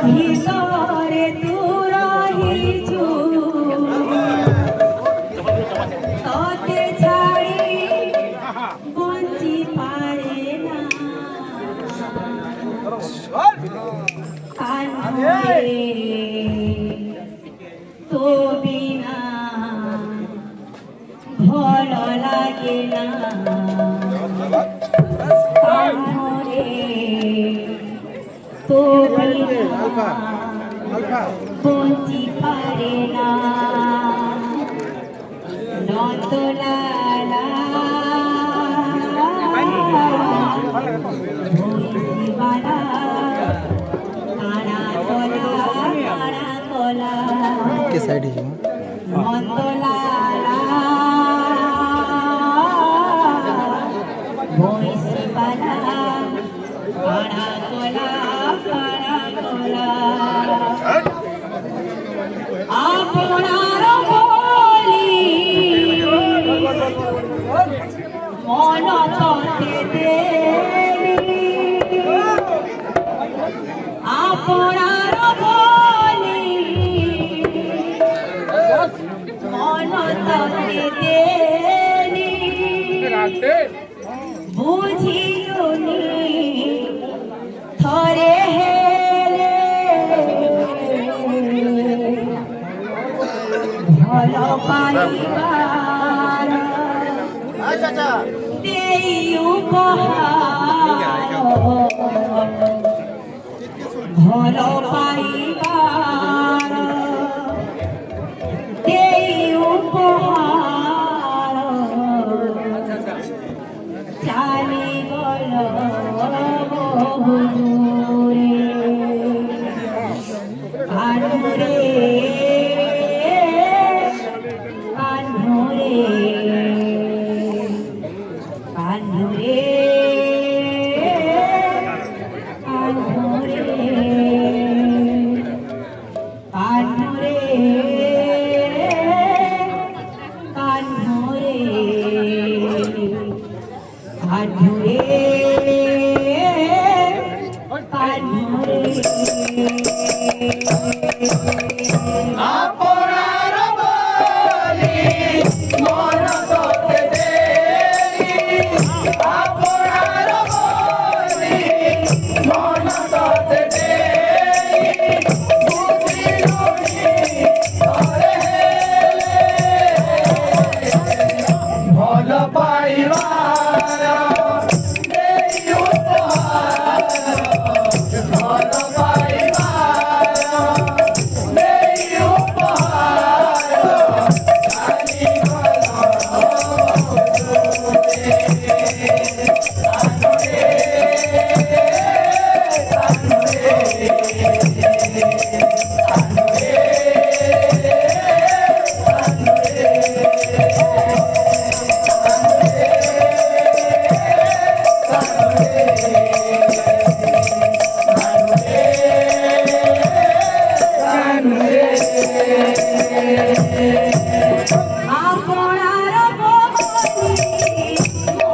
ভিতরে তুরাহিছু তোতে ছাড়ি বঞ্চি পারে না কান্নারে তো বিনা ভালো লাগে না কান্নারে তো বঞ্চি পারে না নন্দলালা ভুলিবালা কানা কলা কানা কলা के साइड ही নন্দলালা ভুলিবালা কানা কলা কানা কলা আপনার বলি মন ততে দেবি আপনার বলি মন ততে দেবি বুঝিলুনি থরে হেলে ভালো পাইবার দেই উপহার ভালো পাইবার দেই উপহার চালি গল বহু দূরে কানুরে কানুরে কানুরে কানুরে কানুরে কানুরে কানুরে কানুরে আপনার বলি মন ততে দেবি আপনার বলি মন ততে দেবি বুঝিলুনি থরে হেলে ভাল পাইবার দেই উপহার ভাল পাইবার দেই উপহার চালি আপনার বলি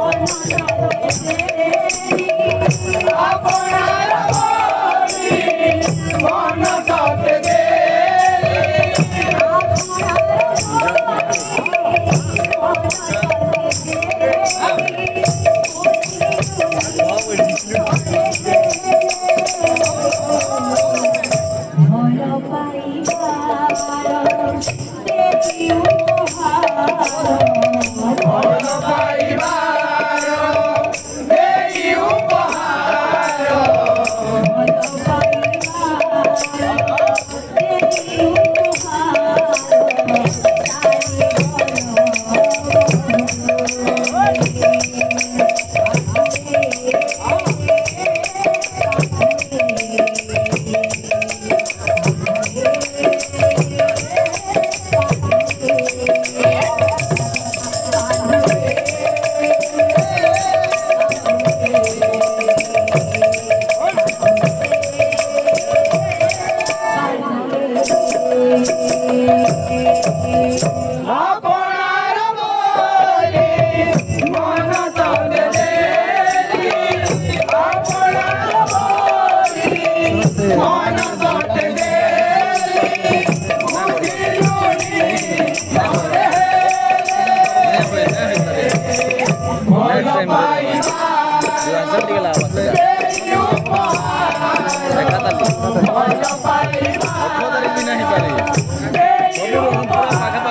মন ততে দেবি আপনার বলি মন ততে দেবি ভালো পাইবার দেবি উপহার ভাল পাইবার দেই উপহার ভালো পাইবার দেবি উপহার চালি গল मन सटे देली मुखी जोड़ी हमरे भोल पाई देई उपहार भोल पाई देई उपहार